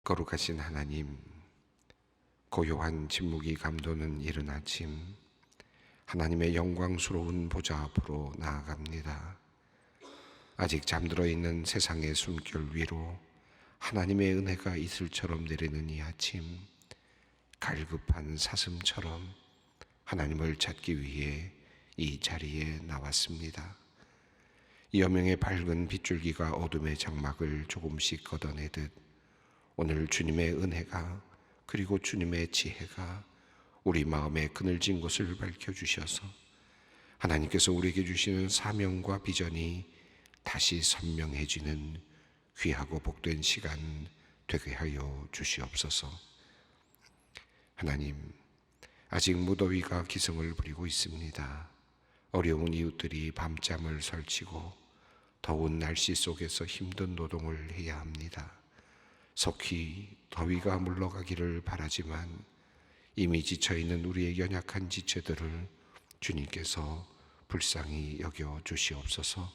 거룩하신 하나님, 고요한 침묵이 감도는 이른 아침, 하나님의 영광스러운 보좌 앞으로 나아갑니다. 아직 잠들어 있는 세상의 숨결 위로 하나님의 은혜가 이슬처럼 내리는 이 아침, 갈급한 사슴처럼 하나님을 찾기 위해 이 자리에 나왔습니다. 여명의 밝은 빗줄기가 어둠의 장막을 조금씩 걷어내듯 오늘 주님의 은혜가 그리고 주님의 지혜가 우리 마음의 그늘진 곳을 밝혀주셔서 하나님께서 우리에게 주시는 사명과 비전이 다시 선명해지는 귀하고 복된 시간 되게 하여 주시옵소서. 하나님, 아직 무더위가 기승을 부리고 있습니다. 어려운 이웃들이 밤잠을 설치고 더운 날씨 속에서 힘든 노동을 해야 합니다. 속히 더위가 물러가기를 바라지만 이미 지쳐있는 우리의 연약한 지체들을 주님께서 불쌍히 여겨 주시옵소서.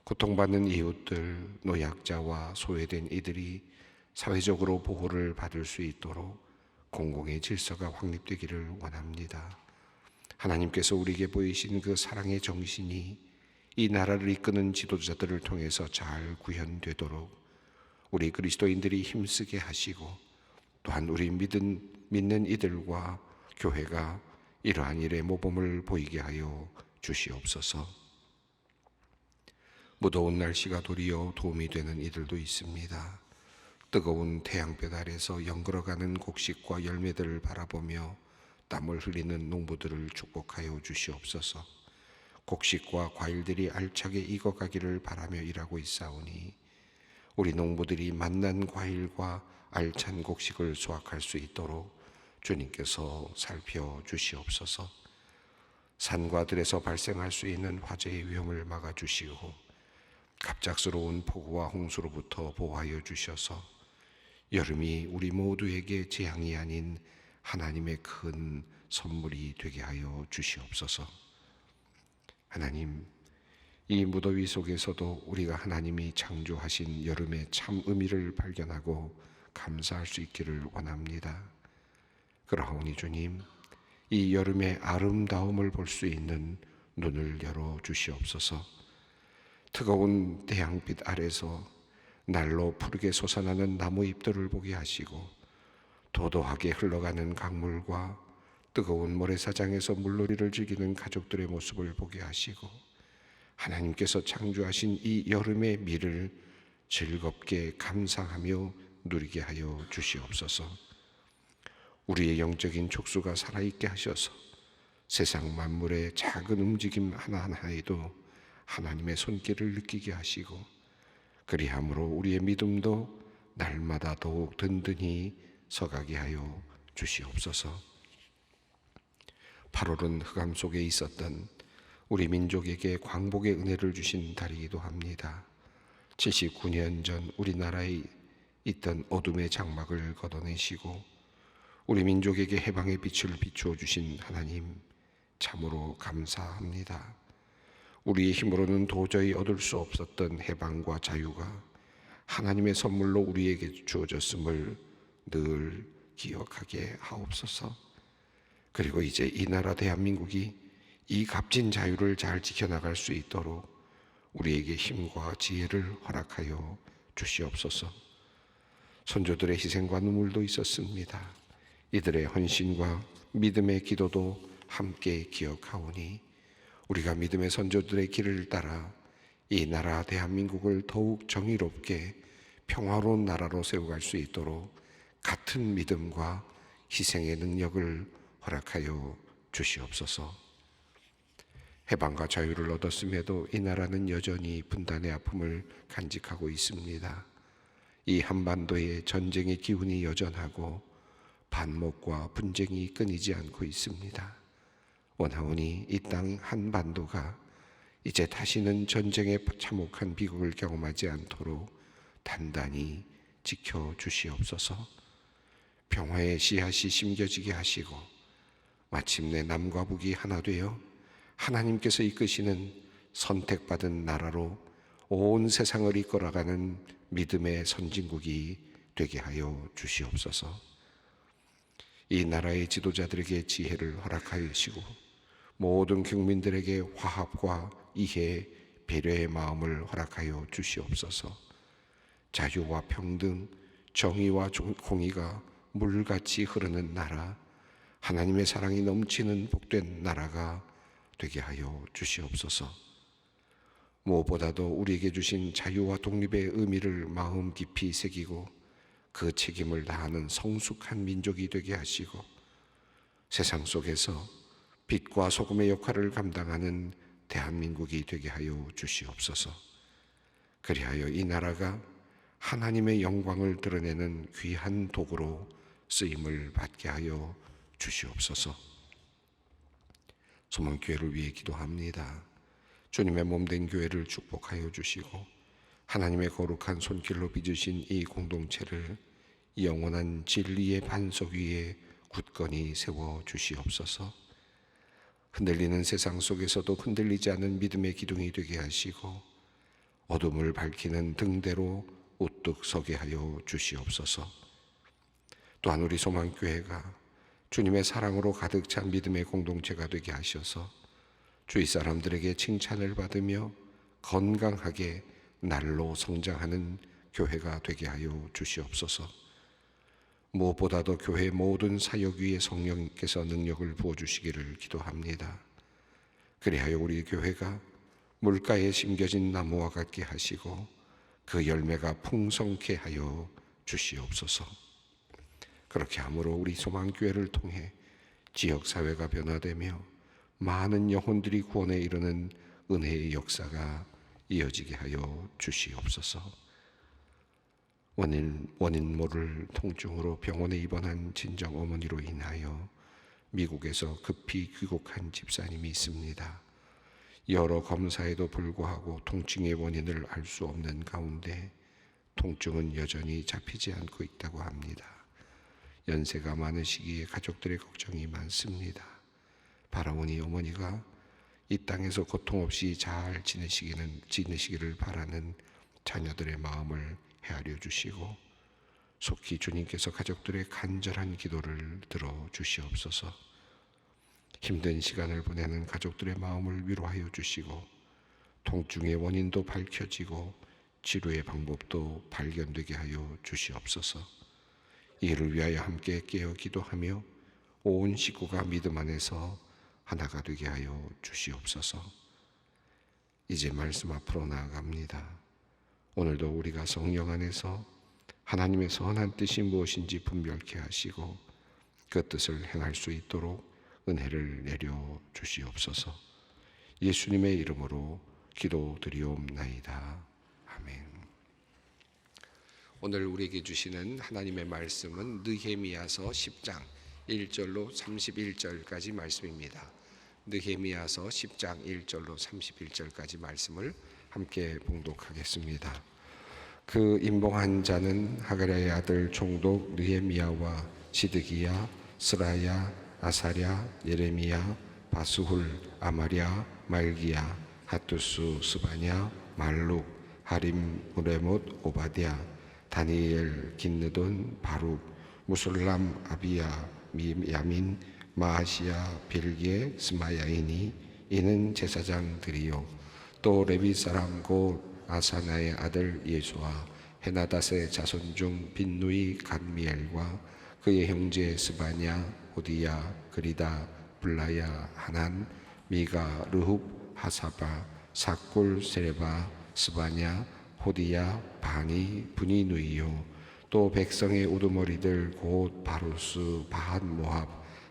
고통받는 이웃들, 노약자와 소외된 이들이 사회적으로 보호를 받을 수 있도록 공공의 질서가 확립되기를 원합니다. 하나님께서 우리에게 보이신 그 사랑의 정신이 이 나라를 이끄는 지도자들을 통해서 잘 구현되도록 우리 그리스도인들이 힘쓰게 하시고 또한 우리 믿는 이들과 교회가 이러한 일에 모범을 보이게 하여 주시옵소서. 무더운 날씨가 도리어 도움이 되는 이들도 있습니다. 뜨거운 태양볕 아래서 연걸어가는 곡식과 열매들을 바라보며 땀을 흘리는 농부들을 축복하여 주시옵소서. 곡식과 과일들이 알차게 익어가기를 바라며 일하고 있사오니 우리 농부들이 맛난 과일과 알찬 곡식을 수확할 수 있도록 주님께서 살펴주시옵소서. 산과 들에서 발생할 수 있는 화재의 위험을 막아주시고 갑작스러운 폭우와 홍수로부터 보호하여 주셔서 여름이 우리 모두에게 재앙이 아닌 하나님의 큰 선물이 되게 하여 주시옵소서. 하나님, 이 무더위 속에서도 우리가 하나님이 창조하신 여름의 참 의미를 발견하고 감사할 수 있기를 원합니다. 그러하오니 주님, 이 여름의 아름다움을 볼 수 있는 눈을 열어 주시옵소서. 뜨거운 태양빛 아래서 날로 푸르게 솟아나는 나무 잎들을 보게 하시고 도도하게 흘러가는 강물과 뜨거운 모래사장에서 물놀이를 즐기는 가족들의 모습을 보게 하시고 하나님께서 창조하신 이 여름의 미를 즐겁게 감상하며 누리게 하여 주시옵소서. 우리의 영적인 촉수가 살아있게 하셔서 세상 만물의 작은 움직임 하나하나에도 하나님의 손길을 느끼게 하시고 그리함으로 우리의 믿음도 날마다 더욱 든든히 서가게 하여 주시옵소서. 8월은 흑암 속에 있었던 우리 민족에게 광복의 은혜를 주신 달이기도 합니다. 79년 전 우리나라에 있던 어둠의 장막을 걷어내시고 우리 민족에게 해방의 빛을 비추어 주신 하나님, 참으로 감사합니다. 우리의 힘으로는 도저히 얻을 수 없었던 해방과 자유가 하나님의 선물로 우리에게 주어졌음을 늘 기억하게 하옵소서. 그리고 이제 이 나라 대한민국이 이 값진 자유를 잘 지켜나갈 수 있도록 우리에게 힘과 지혜를 허락하여 주시옵소서. 선조들의 희생과 눈물도 있었습니다. 이들의 헌신과 믿음의 기도도 함께 기억하오니 우리가 믿음의 선조들의 길을 따라 이 나라 대한민국을 더욱 정의롭게 평화로운 나라로 세워갈 수 있도록 같은 믿음과 희생의 능력을 허락하여 주시옵소서. 해방과 자유를 얻었음에도 이 나라는 여전히 분단의 아픔을 간직하고 있습니다. 이 한반도에 전쟁의 기운이 여전하고 반목과 분쟁이 끊이지 않고 있습니다. 원하오니 이 땅 한반도가 이제 다시는 전쟁의 참혹한 비극을 경험하지 않도록 단단히 지켜주시옵소서. 평화의 씨앗이 심겨지게 하시고 마침내 남과 북이 하나 되어 하나님께서 이끄시는 선택받은 나라로 온 세상을 이끌어가는 믿음의 선진국이 되게 하여 주시옵소서. 이 나라의 지도자들에게 지혜를 허락하여 주시고 모든 국민들에게 화합과 이해, 배려의 마음을 허락하여 주시옵소서. 자유와 평등, 정의와 공의가 물같이 흐르는 나라, 하나님의 사랑이 넘치는 복된 나라가 되게 하여 주시옵소서. 무엇보다도 우리에게 주신 자유와 독립의 의미를 마음 깊이 새기고 그 책임을 다하는 성숙한 민족이 되게 하시고 세상 속에서 빛과 소금의 역할을 감당하는 대한민국이 되게 하여 주시옵소서. 그리하여 이 나라가 하나님의 영광을 드러내는 귀한 도구로 쓰임을 받게 하여 주시옵소서. 소망교회를 위해 기도합니다. 주님의 몸된 교회를 축복하여 주시고 하나님의 거룩한 손길로 빚으신 이 공동체를 영원한 진리의 반석 위에 굳건히 세워 주시옵소서. 흔들리는 세상 속에서도 흔들리지 않는 믿음의 기둥이 되게 하시고 어둠을 밝히는 등대로 우뚝 서게 하여 주시옵소서. 또한 우리 소망교회가 주님의 사랑으로 가득 찬 믿음의 공동체가 되게 하셔서 주위 사람들에게 칭찬을 받으며 건강하게 날로 성장하는 교회가 되게 하여 주시옵소서. 무엇보다도 교회 모든 사역 위에 성령께서 능력을 부어주시기를 기도합니다. 그리하여 우리 교회가 물가에 심겨진 나무와 같게 하시고 그 열매가 풍성케 하여 주시옵소서. 그렇게 함으로 우리 소망교회를 통해 지역사회가 변화되며 많은 영혼들이 구원에 이르는 은혜의 역사가 이어지게 하여 주시옵소서. 원인 모를 통증으로 병원에 입원한 친정 어머니로 인하여 미국에서 급히 귀국한 집사님이 있습니다. 여러 검사에도 불구하고 통증의 원인을 알 수 없는 가운데 통증은 여전히 잡히지 않고 있다고 합니다. 연세가 많으시기에 가족들의 걱정이 많습니다. 바라오니 어머니가 이 땅에서 고통 없이 잘 지내시기를 바라는 자녀들의 마음을 헤아려 주시고 속히 주님께서 가족들의 간절한 기도를 들어 주시옵소서. 힘든 시간을 보내는 가족들의 마음을 위로하여 주시고 통증의 원인도 밝혀지고 치료의 방법도 발견되게 하여 주시옵소서. 이를 위하여 함께 깨어 기도하며 온 식구가 믿음 안에서 하나가 되게 하여 주시옵소서. 이제 말씀 앞으로 나아갑니다. 오늘도 우리가 성령 안에서 하나님의 선한 뜻이 무엇인지 분별케 하시고 그 뜻을 행할 수 있도록 은혜를 내려 주시옵소서. 예수님의 이름으로 기도드리옵나이다. 아멘. 오늘 우리에게 주시는 하나님의 말씀은 느헤미야서 10장 1절로 31절까지 말씀입니다. 느헤미야서 10장 1절로 31절까지 말씀을 함께 봉독하겠습니다. 그 임봉한 자는 하가랴의 아들 총독 느헤미야와 시드기야, 스라야, 아사랴, 예레미야, 바스훌, 아마랴, 말기야, 하투스, 스바냐, 말룩, 하림, 무레못, 오바댜, 다니엘, 긴느돈, 바룩, 무술람, 아비야, 야민, 마아시야, 빌게, 스마야이니 이는 제사장들이요 또 레위 사람 곧 아사나의 아들 예수와 헤나닷의 자손 중 빈누이 간미엘과 그의 형제 스바냐, 호디야, 그리다, 블라야, 하난, 미가, 르흡, 하사바, 사꿀, 세레바, 스바냐, 호디야, 바니, 분이누이요 또 백성의 우두머리들 곧 바루스, 바한 모압,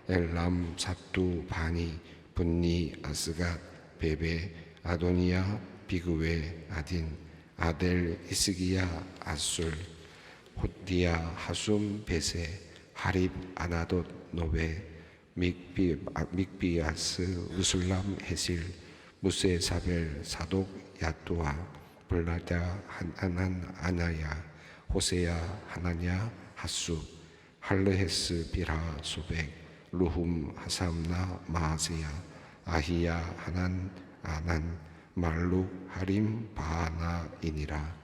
엘람, 사뚜, 바니, 분니, 아스갓, 베베, 아도니야, 비그웨, 아딘, 아델, 이스기야, 아술, 호디야, 하숨, 베세, 하립, 아나돗, 노베, 믹비아스, 우술람, 헤실, 무세사벨, 사독, 야뚜아, 블라다, 하난, 아나야, 호세야, 하나냐, 하수, 할르헤스, 비라, 소백, 루훔, 하삼나, 마아세야, 아히야, 하난, 아난, 말룩, 하림, 바하나이니라.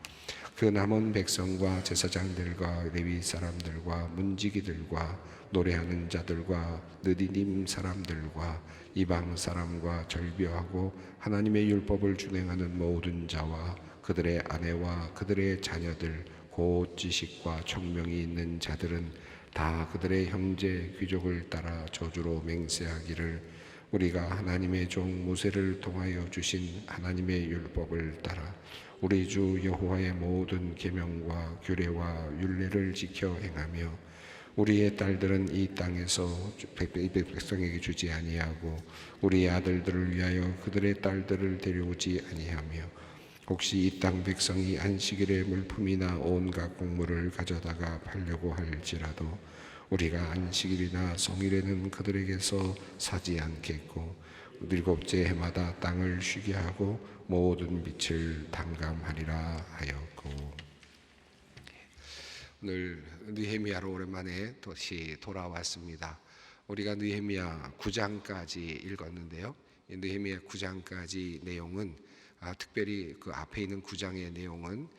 그 남은 백성과 제사장들과 레위 사람들과 문지기들과 노래하는 자들과 느디님 사람들과 이방 사람과 절교하고 하나님의 율법을 준행하는 모든 자와 그들의 아내와 그들의 자녀들 곧 지식과 총명이 있는 자들은 다 그들의 형제 귀족을 따라 저주로 맹세하기를 우리가 하나님의 종 모세를 통하여 주신 하나님의 율법을 따라 우리 주 여호와의 모든 계명과 규례와 율례를 지켜 행하며 우리의 딸들은 이 땅에서 백성에게 주지 아니하고 우리의 아들들을 위하여 그들의 딸들을 데려오지 아니하며 혹시 이 땅 백성이 안식일의 물품이나 온갖 곡물을 가져다가 팔려고 할지라도 우리가 안식일이나 성일에는 그들에게서 사지 않겠고 일곱째 해마다 땅을 쉬게 하고 모든 빛을 단감하리라 하였고. 오늘 느헤미야로 오랜만에 다시 돌아왔습니다. 우리가 느헤미야 9장까지 읽었는데요. 느헤미야 9장까지 내용은 특별히 그 앞에 있는 9장의 내용은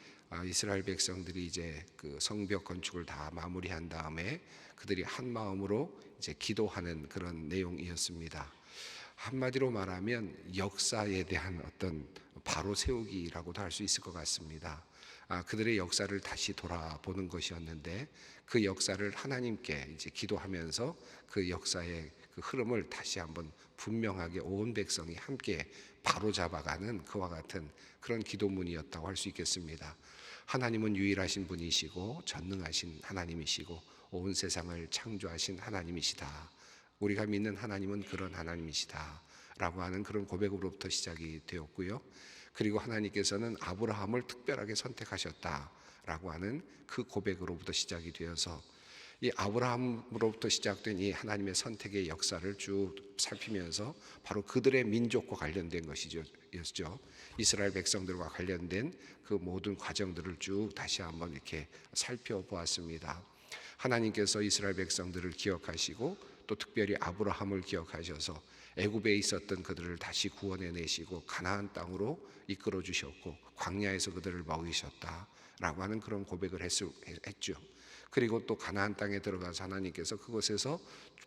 이스라엘 백성들이 이제 그 성벽 건축을 다 마무리한 다음에 그들이 한 마음으로 이제 기도하는 그런 내용이었습니다. 한마디로 말하면 역사에 대한 어떤 바로 세우기라고도 할 수 있을 것 같습니다. 그들의 역사를 다시 돌아보는 것이었는데 그 역사를 하나님께 이제 기도하면서 그 역사의 그 흐름을 다시 한번 분명하게 온 백성이 함께 바로잡아가는 그와 같은 그런 기도문이었다고 할 수 있겠습니다. 하나님은 유일하신 분이시고 전능하신 하나님이시고 온 세상을 창조하신 하나님이시다. 우리가 믿는 하나님은 그런 하나님이시다 라고 하는 그런 고백으로부터 시작이 되었고요. 그리고 하나님께서는 아브라함을 특별하게 선택하셨다라고 하는 그 고백으로부터 시작이 되어서 이 아브라함으로부터 시작된 이 하나님의 선택의 역사를 쭉 살피면서 바로 그들의 민족과 관련된 것이었죠. 이스라엘 백성들과 관련된 그 모든 과정들을 쭉 다시 한번 이렇게 살펴보았습니다. 하나님께서 이스라엘 백성들을 기억하시고 또 특별히 아브라함을 기억하셔서 애굽에 있었던 그들을 다시 구원해 내시고 가나안 땅으로 이끌어 주셨고 광야에서 그들을 먹이셨다라고 하는 그런 고백을 했죠. 그리고 또 가나안 땅에 들어가서 하나님께서 그곳에서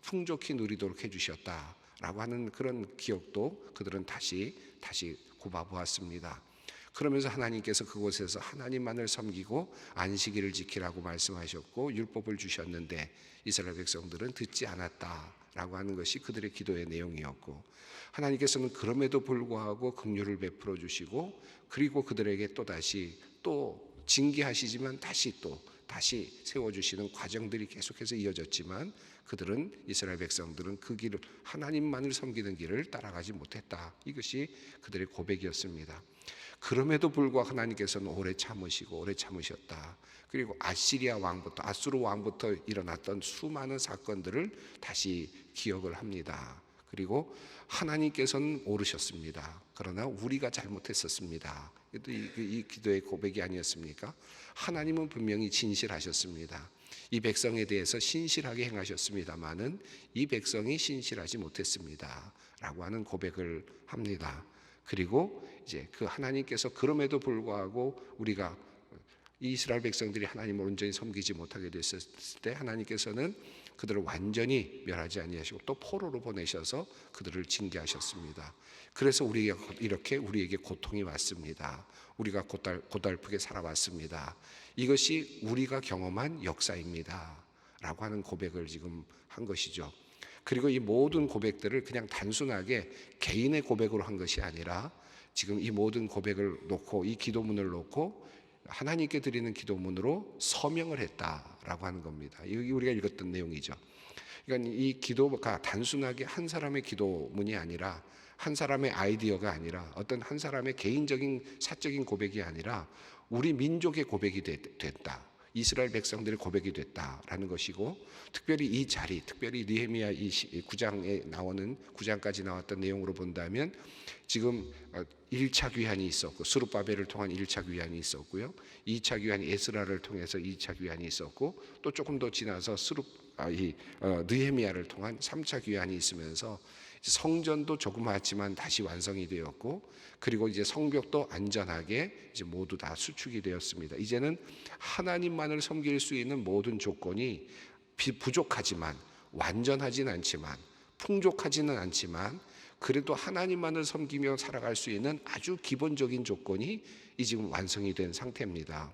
풍족히 누리도록 해주셨다라고 하는 그런 기억도 그들은 다시 굽어보았습니다. 그러면서 하나님께서 그곳에서 하나님만을 섬기고 안식일을 지키라고 말씀하셨고 율법을 주셨는데 이스라엘 백성들은 듣지 않았다라고 하는 것이 그들의 기도의 내용이었고, 하나님께서는 그럼에도 불구하고 긍휼을 베풀어 주시고 그리고 그들에게 또 징계하시지만 다시 세워주시는 과정들이 계속해서 이어졌지만 그들은 이스라엘 백성들은 그 길을 하나님만을 섬기는 길을 따라가지 못했다. 이것이 그들의 고백이었습니다. 그럼에도 불구하고 하나님께서는 오래 참으셨다. 그리고 아수르 왕부터 일어났던 수많은 사건들을 다시 기억을 합니다. 그리고 하나님께서는 오르셨습니다. 그러나 우리가 잘못했었습니다. 이 기도의 고백이 아니었습니까? 하나님은 분명히 진실하셨습니다. 이 백성에 대해서 신실하게 행하셨습니다마는 이 백성이 신실하지 못했습니다 라고 하는 고백을 합니다. 그리고 이제 그 하나님께서 그럼에도 불구하고 우리가 이스라엘 백성들이 하나님을 온전히 섬기지 못하게 됐을 때 하나님께서는 그들을 완전히 멸하지 아니하시고 또 포로로 보내셔서 그들을 징계하셨습니다. 그래서 우리에게 고통이 왔습니다. 우리가 고달프게 살아왔습니다. 이것이 우리가 경험한 역사입니다 라고 하는 고백을 지금 한 것이죠. 그리고 이 모든 고백들을 그냥 단순하게 개인의 고백으로 한 것이 아니라 지금 이 모든 고백을 놓고 이 기도문을 놓고 하나님께 드리는 기도문으로 서명을 했다라고 하는 겁니다. 여기 우리가 읽었던 내용이죠. 그러니까 이 기도가 단순하게 한 사람의 기도문이 아니라 한 사람의 아이디어가 아니라 어떤 한 사람의 개인적인 사적인 고백이 아니라 우리 민족의 고백이 됐다. 이스라엘 백성들의 고백이 됐다라는 것이고, 특별히 느헤미야 9장에 나오는 9장까지 나왔던 내용으로 본다면 지금 1차 귀환이 있었고 스룹바벨을 통한 1차 귀환이 있었고요. 2차 귀환이 에스라를 통해서 2차 귀환이 있었고 또 조금 더 지나서 느헤미야를 통한 3차 귀환이 있으면서 성전도 조그맣지만 다시 완성이 되었고, 그리고 이제 성벽도 안전하게 이제 모두 다 수축이 되었습니다. 이제는 하나님만을 섬길 수 있는 모든 조건이 부족하지만, 완전하진 않지만, 풍족하지는 않지만, 그래도 하나님만을 섬기며 살아갈 수 있는 아주 기본적인 조건이 이 지금 완성이 된 상태입니다.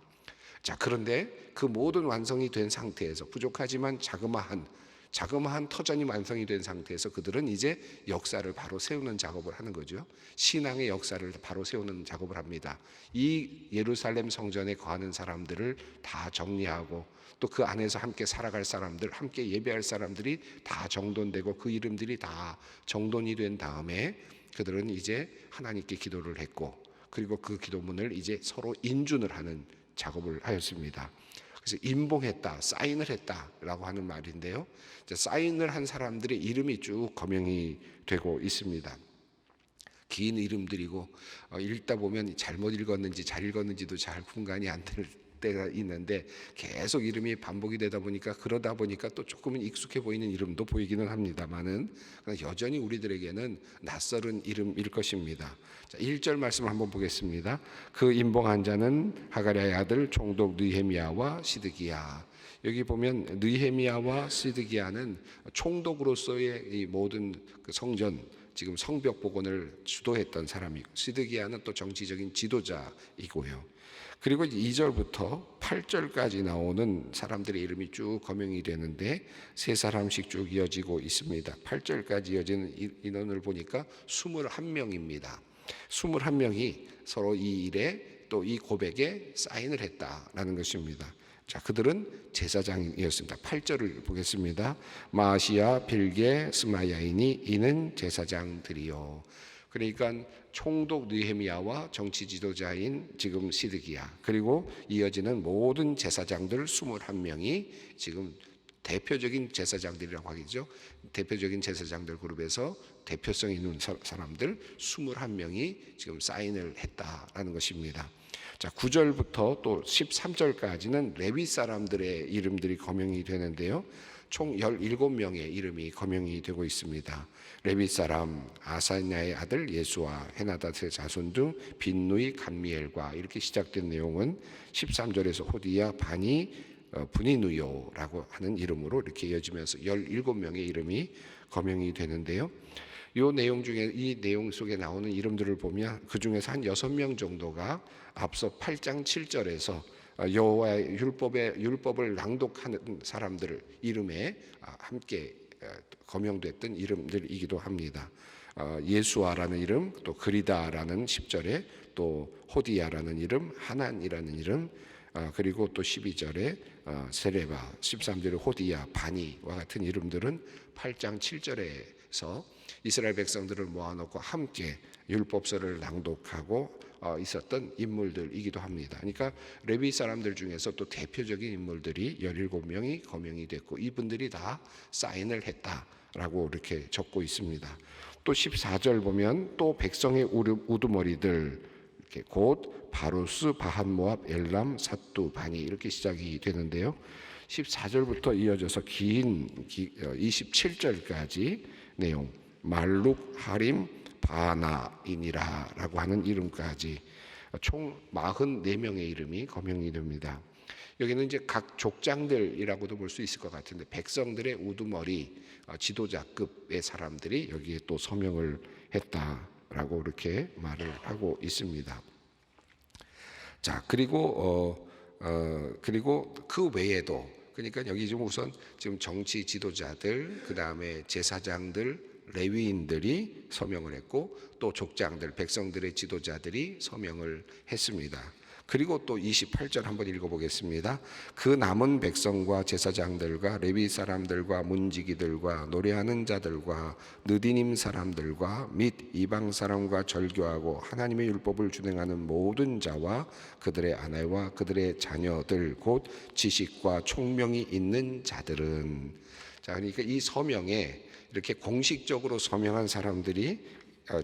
자, 그런데 그 모든 완성이 된 상태에서, 부족하지만 자그마한 터전이 완성이 된 상태에서 그들은 이제 역사를 바로 세우는 작업을 하는 거죠. 신앙의 역사를 바로 세우는 작업을 합니다. 이 예루살렘 성전에 거하는 사람들을 다 정리하고, 또 그 안에서 함께 살아갈 사람들, 함께 예배할 사람들이 다 정돈되고, 그 이름들이 다 정돈이 된 다음에 그들은 이제 하나님께 기도를 했고, 그리고 그 기도문을 이제 서로 인준을 하는 작업을 하였습니다. 그래서 임봉했다, 사인을 했다라고 하는 말인데요. 사인을 한 사람들의 이름이 쭉 거명이 되고 있습니다. 긴 이름들이고, 읽다 보면 잘못 읽었는지 잘 읽었는지도 잘 분간이 안 될 때가 있는데, 계속 이름이 반복이 되다 보니까, 그러다 보니까 또 조금은 익숙해 보이는 이름도 보이기는 합니다만은 여전히 우리들에게는 낯설은 이름일 것입니다. 자, 1절 말씀 한번 보겠습니다. 그 임봉한 자는 하가랴의 아들 총독 느헤미야와 시드기야. 여기 보면 느헤미야와 시드기야는 총독으로서의 이 모든 그 성전, 지금 성벽 복원을 주도했던 사람이고, 시드기야는 또 정치적인 지도자이고요. 그리고 2절부터 8절까지 나오는 사람들의 이름이 쭉 거명이 되는데, 세 사람씩 쭉 이어지고 있습니다. 8절까지 이어지는 인원을 보니까 21명입니다. 21명이 서로 이 일에, 또 이 고백에 사인을 했다라는 것입니다. 자, 그들은 제사장이었습니다. 8절을 보겠습니다. 마시야, 빌게, 스마야이니 이는 제사장들이요. 그러니까 총독 느헤미야와 정치 지도자인 지금 시드기야, 그리고 이어지는 모든 제사장들 21명이 지금 대표적인 제사장들이라고 하겠죠. 대표적인 제사장들 그룹에서 대표성 있는 사람들 21명이 지금 사인을 했다라는 것입니다. 자, 9절부터 또 13절까지는 레위 사람들의 이름들이 거명이 되는데요. 총 17명의 이름이 거명이 되고 있습니다. 레위 사람 아사냐의 아들 예수와 헤나닷의 자손 등 빈누이 감미엘과 이렇게 시작된 내용은 13절에서 호디야 바니 분이누요라고 하는 이름으로 이렇게 이어지면서 17명의 이름이 거명이 되는데요. 이 내용 중에, 이 내용 속에 나오는 이름들을 보면 그 중에서 한 6명 정도가 앞서 8장 7절에서 여호와의 율법을 낭독하는 사람들 이름에 함께 거명됐던 이름들이기도 합니다. 예수아라는 이름, 또 그리다라는 10절에 또 호디야라는 이름, 하난이라는 이름, 그리고 또 12절에 세레바, 13절에 호디야, 바니와 같은 이름들은 8장 7절에서 이스라엘 백성들을 모아놓고 함께 율법서를 낭독하고 있었던 인물들이기도 합니다. 그러니까 레위 사람들 중에서 또 대표적인 인물들이 17명이 거명이 됐고, 이분들이 다 사인을 했다라고 이렇게 적고 있습니다. 또 14절 보면 또 백성의 우두머리들, 이렇게 곧 바루스, 바한모압, 엘람, 사뚜, 바니 이렇게 시작이 되는데요. 14절부터 이어져서 긴 27절까지 내용, 말룩, 하림, 바나인이라라고 하는 이름까지 총 44명의 이름이 거명이 됩니다. 여기는 이제 각 족장들이라고도 볼 수 있을 것 같은데, 백성들의 우두머리 지도자급의 사람들이 여기에 또 서명을 했다라고 이렇게 말을 하고 있습니다. 자, 그리고 그 외에도, 그러니까 여기 좀 우선 지금 정치 지도자들, 그 다음에 제사장들, 레위인들이 서명을 했고, 또 족장들, 백성들의 지도자들이 서명을 했습니다. 그리고 또 28절 한번 읽어보겠습니다. 그 남은 백성과 제사장들과 레위 사람들과 문지기들과 노래하는 자들과 느디님 사람들과 및 이방 사람과 절교하고 하나님의 율법을 준행하는 모든 자와 그들의 아내와 그들의 자녀들 곧 지식과 총명이 있는 자들은, 자, 그러니까 이 서명에 이렇게 공식적으로 서명한 사람들이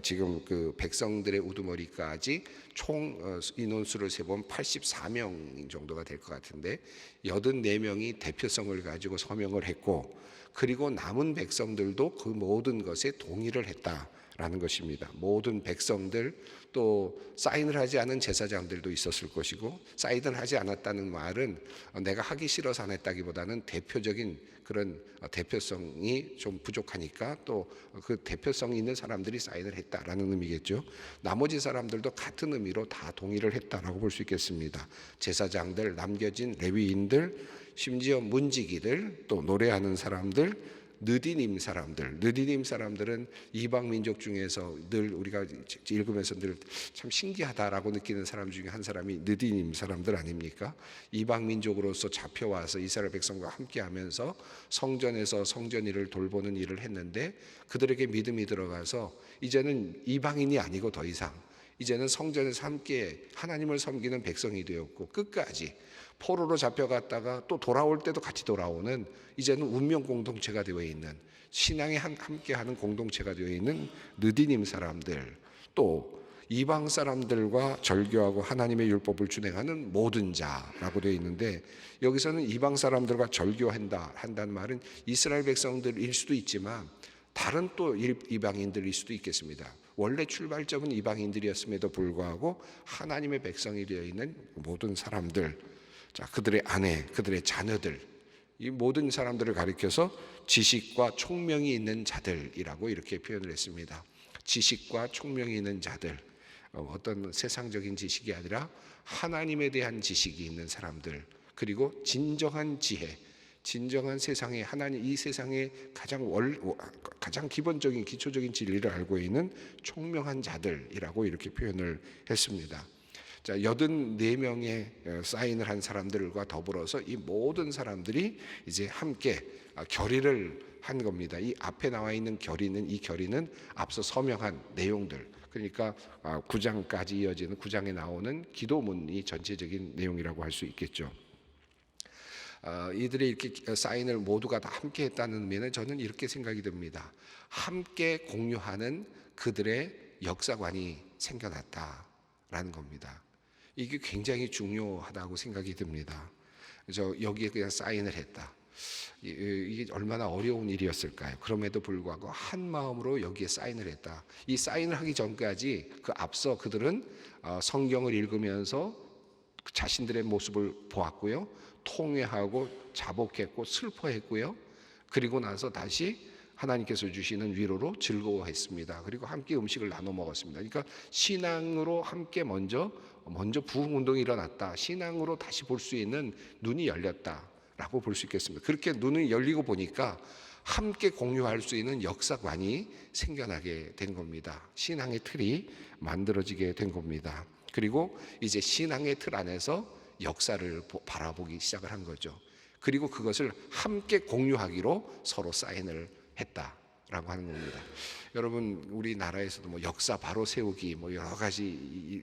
지금 그 백성들의 우두머리까지 총 인원수를 세보면 84명 정도가 될 것 같은데 84명이 대표성을 가지고 서명을 했고, 그리고 남은 백성들도 그 모든 것에 동의를 했다라는 것입니다. 모든 백성들, 또 사인을 하지 않은 제사장들도 있었을 것이고, 사인을 하지 않았다는 말은 내가 하기 싫어서 안 했다기보다는 대표적인 그런 대표성이 좀 부족하니까 또 그 대표성이 있는 사람들이 사인을 했다라는 의미겠죠. 나머지 사람들도 같은 의미로 다 동의를 했다라고 볼 수 있겠습니다. 제사장들, 남겨진 레위인들, 심지어 문지기들, 또 노래하는 사람들, 느디님 사람들은 이방 민족 중에서 늘 우리가 읽으면서 늘 참 신기하다라고 느끼는 사람 중에 한 사람이 느디님 사람들 아닙니까? 이방 민족으로서 잡혀와서 이스라엘 백성과 함께하면서 성전에서 성전 일을 돌보는 일을 했는데, 그들에게 믿음이 들어가서 이제는 이방인이 아니고 더 이상 이제는 성전에서 함께 하나님을 섬기는 백성이 되었고, 끝까지 포로로 잡혀갔다가 또 돌아올 때도 같이 돌아오는, 이제는 운명 공동체가 되어 있는, 신앙에 함께하는 공동체가 되어 있는 느디님 사람들, 또 이방 사람들과 절교하고 하나님의 율법을 준행하는 모든 자라고 되어 있는데, 여기서는 이방 사람들과 한다는 말은 이스라엘 백성들일 수도 있지만 다른 또 이방인들일 수도 있겠습니다. 원래 출발점은 이방인들이었음에도 불구하고 하나님의 백성이 되어 있는 모든 사람들, 자, 그들의 아내, 그들의 자녀들, 이 모든 사람들을 가리켜서 지식과 총명이 있는 자들이라고 이렇게 표현을 했습니다. 지식과 총명이 있는 자들, 어떤 세상적인 지식이 아니라 하나님에 대한 지식이 있는 사람들, 그리고 진정한 지혜, 진정한 세상에 하나님, 이 세상의 가장 기본적인 기초적인 진리를 알고 있는 총명한 자들이라고 이렇게 표현을 했습니다. 자, 84명의 사인을 한 사람들과 더불어서 이 모든 사람들이 이제 함께 결의를 한 겁니다. 이 앞에 나와 있는 이 결의는 앞서 서명한 내용들, 그러니까 9장까지 이어지는 9장에 나오는 기도문이 전체적인 내용이라고 할 수 있겠죠. 이들이 이렇게 사인을 모두가 다 함께 했다는 의미는 저는 이렇게 생각이 듭니다. 함께 공유하는 그들의 역사관이 생겨났다라는 겁니다. 이게 굉장히 중요하다고 생각이 듭니다. 그래서 여기에 그냥 사인을 했다. 이게 얼마나 어려운 일이었을까요? 그럼에도 불구하고 한 마음으로 여기에 사인을 했다. 이 사인을 하기 전까지 그 앞서 그들은 성경을 읽으면서 자신들의 모습을 보았고요, 통회하고 자복했고 슬퍼했고요, 그리고 나서 다시 하나님께서 주시는 위로로 즐거워했습니다. 그리고 함께 음식을 나눠 먹었습니다. 그러니까 신앙으로 함께 먼저 부흥 운동이 일어났다. 신앙으로 다시 볼 수 있는 눈이 열렸다라고 볼 수 있겠습니다. 그렇게 눈이 열리고 보니까 함께 공유할 수 있는 역사관이 생겨나게 된 겁니다. 신앙의 틀이 만들어지게 된 겁니다. 그리고 이제 신앙의 틀 안에서 역사를 바라보기 시작을 한 거죠. 그리고 그것을 함께 공유하기로 서로 사인을 했다라고 하는 겁니다. 여러분, 우리나라에서도 역사 바로 세우기 여러 가지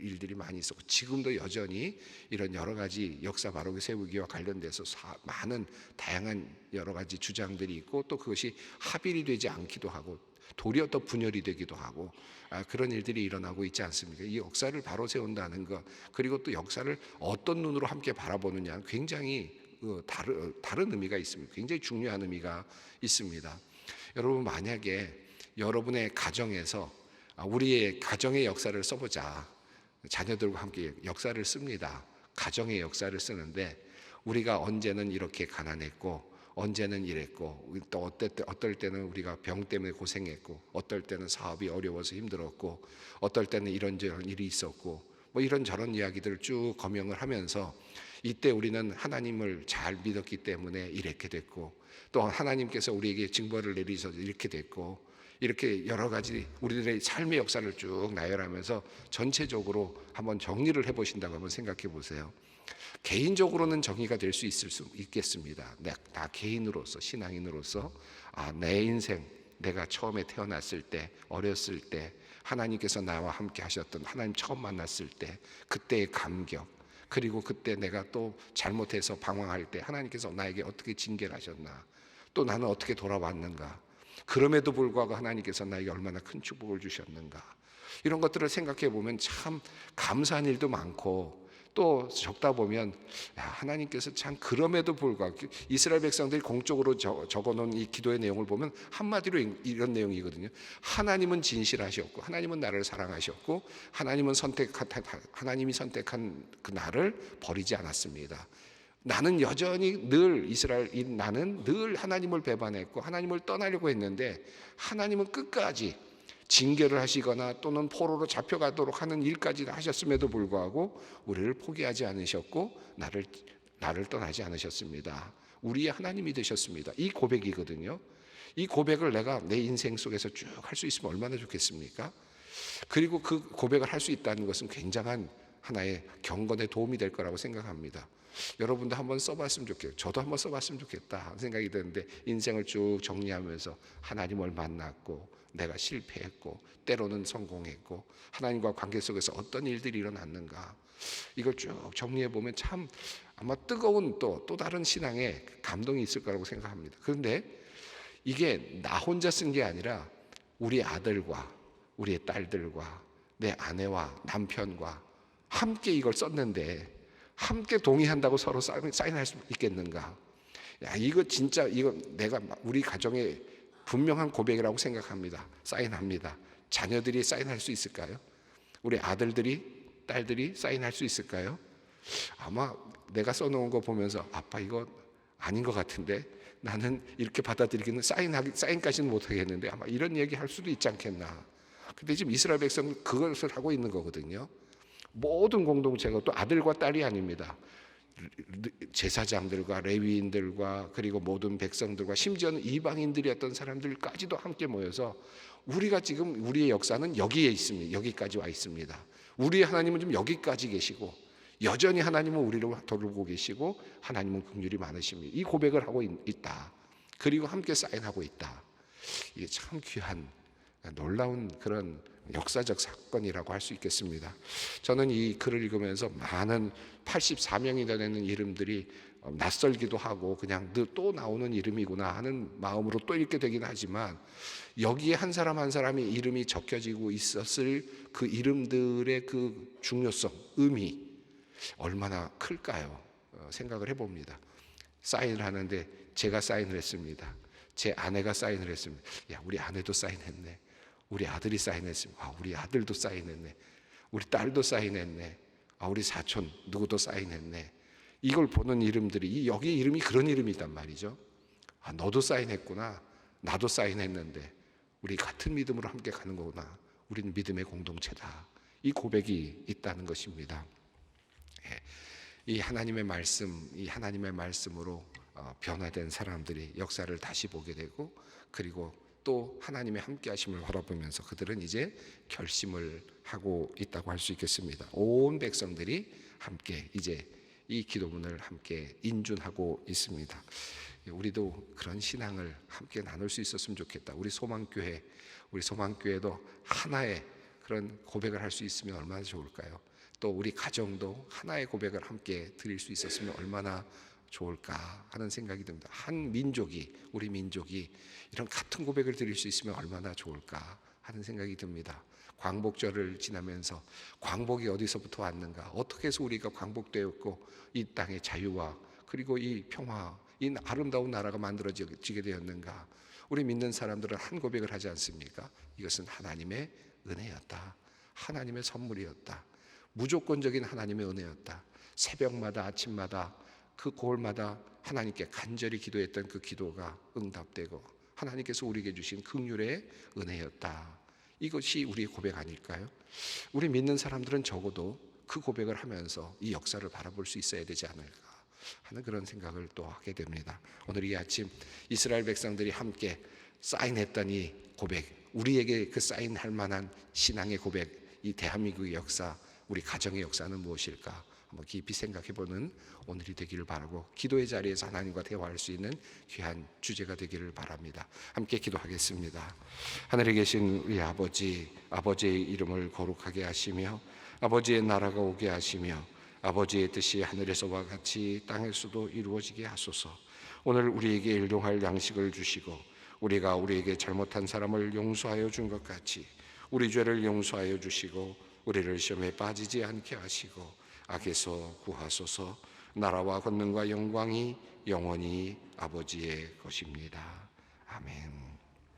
일들이 많이 있었고, 지금도 여전히 이런 여러 가지 역사 바로 세우기와 관련돼서 많은 다양한 여러 가지 주장들이 있고, 또 그것이 합일이 되지 않기도 하고 도리어 또 분열이 되기도 하고, 그런 일들이 일어나고 있지 않습니까? 이 역사를 바로 세운다는 것, 그리고 또 역사를 어떤 눈으로 함께 바라보느냐, 굉장히 다른 의미가 있습니다. 굉장히 중요한 의미가 있습니다. 여러분, 만약에 여러분의 가정에서 우리의 가정의 역사를 써보자, 자녀들과 함께 역사를 씁니다. 가정의 역사를 쓰는데 우리가 언제는 이렇게 가난했고, 언제는 이랬고, 또 어떨 때는 우리가 병 때문에 고생했고, 어떨 때는 사업이 어려워서 힘들었고, 어떨 때는 이런저런 일이 있었고, 이런저런 이야기들을 쭉 검명을 하면서, 이때 우리는 하나님을 잘 믿었기 때문에 이렇게 됐고, 또 하나님께서 우리에게 징벌을 내리셔서 이렇게 됐고, 이렇게 여러 가지 우리들의 삶의 역사를 쭉 나열하면서 전체적으로 한번 정리를 해보신다고 한번 생각해 보세요. 개인적으로는 정의가 될 수 있겠습니다. 나 개인으로서, 신앙인으로서 내 인생, 내가 처음에 태어났을 때, 어렸을 때 하나님께서 나와 함께 하셨던, 하나님 처음 만났을 때 그때의 감격, 그리고 그때 내가 또 잘못해서 방황할 때 하나님께서 나에게 어떻게 징계를 하셨나, 또 나는 어떻게 돌아왔는가, 그럼에도 불구하고 하나님께서 나에게 얼마나 큰 축복을 주셨는가, 이런 것들을 생각해 보면 참 감사한 일도 많고, 또 적다 보면 하나님께서 참 그럼에도 불구하고 이스라엘 백성들이 공적으로 적어놓은 이 기도의 내용을 보면 한마디로 이런 내용이거든요. 하나님은 진실하셨고, 하나님은 나를 사랑하셨고, 하나님이 선택한 그 나를 버리지 않았습니다. 나는 여전히 나는 늘 하나님을 배반했고 하나님을 떠나려고 했는데, 하나님은 끝까지 징계를 하시거나 또는 포로로 잡혀가도록 하는 일까지 하셨음에도 불구하고 우리를 포기하지 않으셨고 나를 떠나지 않으셨습니다. 우리의 하나님이 되셨습니다. 이 고백이거든요. 이 고백을 내가 내 인생 속에서 쭉 할 수 있으면 얼마나 좋겠습니까? 그리고 그 고백을 할 수 있다는 것은 굉장한 하나의 경건에 도움이 될 거라고 생각합니다. 여러분도 한번 써봤으면 좋겠고 저도 한번 써봤으면 좋겠다 하는 생각이 드는데, 인생을 쭉 정리하면서 하나님을 만났고 내가 실패했고 때로는 성공했고 하나님과 관계 속에서 어떤 일들이 일어났는가, 이걸 쭉 정리해 보면 참 아마 뜨거운 또 다른 신앙의 감동이 있을 거라고 생각합니다. 그런데 이게 나 혼자 쓴 게 아니라 우리 아들과 우리의 딸들과 내 아내와 남편과 함께 이걸 썼는데, 함께 동의한다고 서로 사인할 수 있겠는가? 이거 진짜 내가 우리 가정의 분명한 고백이라고 생각합니다. 사인합니다. 자녀들이 사인할 수 있을까요? 우리 아들들이, 딸들이 사인할 수 있을까요? 아마 내가 써놓은 거 보면서 아빠 이거 아닌 것 같은데 나는 이렇게 받아들이기는 사인까지는 못하겠는데 아마 이런 얘기 할 수도 있지 않겠나. 근데 지금 이스라엘 백성은 그것을 하고 있는 거거든요. 모든 공동체가, 또 아들과 딸이 아닙니다. 제사장들과 레위인들과 그리고 모든 백성들과 심지어는 이방인들이었던 사람들까지도 함께 모여서 우리가 지금 우리의 역사는 여기에 있습니다. 여기까지 와 있습니다. 우리의 하나님은 좀 여기까지 계시고 여전히 하나님은 우리를 돌보고 계시고 하나님은 긍휼이 많으십니다. 이 고백을 하고 있다. 그리고 함께 사인하고 있다. 이게 참 귀한 놀라운 그런 역사적 사건이라고 할 수 있겠습니다. 저는 이 글을 읽으면서 많은 84명이나 되는 이름들이 낯설기도 하고 그냥 또 나오는 이름이구나 하는 마음으로 또 읽게 되긴 하지만, 여기에 한 사람 한 사람의 이름이 적혀지고 있었을 그 이름들의 그 중요성, 의미 얼마나 클까요? 생각을 해봅니다. 사인을 하는데 제가 사인을 했습니다. 제 아내가 사인을 했습니다. 야, 우리 아내도 사인했네. 우리 아들이 사인했습니다. 우리 아들도 사인했네. 우리 딸도 사인했네. 우리 사촌 누구도 사인했네. 이걸 보는 이름들이, 여기 이름이 그런 이름이단 말이죠. 너도 사인했구나. 나도 사인했는데 우리 같은 믿음으로 함께 가는 거구나. 우리는 믿음의 공동체다. 이 고백이 있다는 것입니다. 이 하나님의 말씀으로 변화된 사람들이 역사를 다시 보게 되고, 그리고 또 하나님의 함께 하심을 바라보면서 그들은 이제 결심을 하고 있다고 할 수 있겠습니다. 온 백성들이 함께 이제 이 기도문을 함께 인준하고 있습니다. 우리도 그런 신앙을 함께 나눌 수 있었으면 좋겠다. 우리 소망교회도 하나의 그런 고백을 할 수 있으면 얼마나 좋을까요? 또 우리 가정도 하나의 고백을 함께 드릴 수 있었으면 얼마나 좋을까 하는 생각이 듭니다. 우리 민족이 이런 같은 고백을 드릴 수 있으면 얼마나 좋을까 하는 생각이 듭니다. 광복절을 지나면서 광복이 어디서부터 왔는가, 어떻게 해서 우리가 광복되었고 이 땅의 자유와 그리고 이 평화, 이 아름다운 나라가 만들어지게 되었는가. 우리 믿는 사람들은 한 고백을 하지 않습니까? 이것은 하나님의 은혜였다. 하나님의 선물이었다. 무조건적인 하나님의 은혜였다. 새벽마다 아침마다 그 고을마다 하나님께 간절히 기도했던 그 기도가 응답되고 하나님께서 우리에게 주신 긍휼의 은혜였다. 이것이 우리의 고백 아닐까요? 우리 믿는 사람들은 적어도 그 고백을 하면서 이 역사를 바라볼 수 있어야 되지 않을까 하는 그런 생각을 또 하게 됩니다. 오늘 이 아침 이스라엘 백성들이 함께 사인했던 이 고백, 우리에게 그 사인할 만한 신앙의 고백, 이 대한민국의 역사, 우리 가정의 역사는 무엇일까? 한번 깊이 생각해보는 오늘이 되기를 바라고, 기도의 자리에서 하나님과 대화할 수 있는 귀한 주제가 되기를 바랍니다. 함께 기도하겠습니다. 하늘에 계신 우리 아버지의 이름을 거룩하게 하시며 아버지의 나라가 오게 하시며 아버지의 뜻이 하늘에서와 같이 땅에서도 이루어지게 하소서. 오늘 우리에게 일용할 양식을 주시고 우리가 우리에게 잘못한 사람을 용서하여 준 것 같이 우리 죄를 용서하여 주시고 우리를 시험에 빠지지 않게 하시고 악에서 구하소서. 나라와 권능과 영광이 영원히 아버지의 것입니다. 아멘.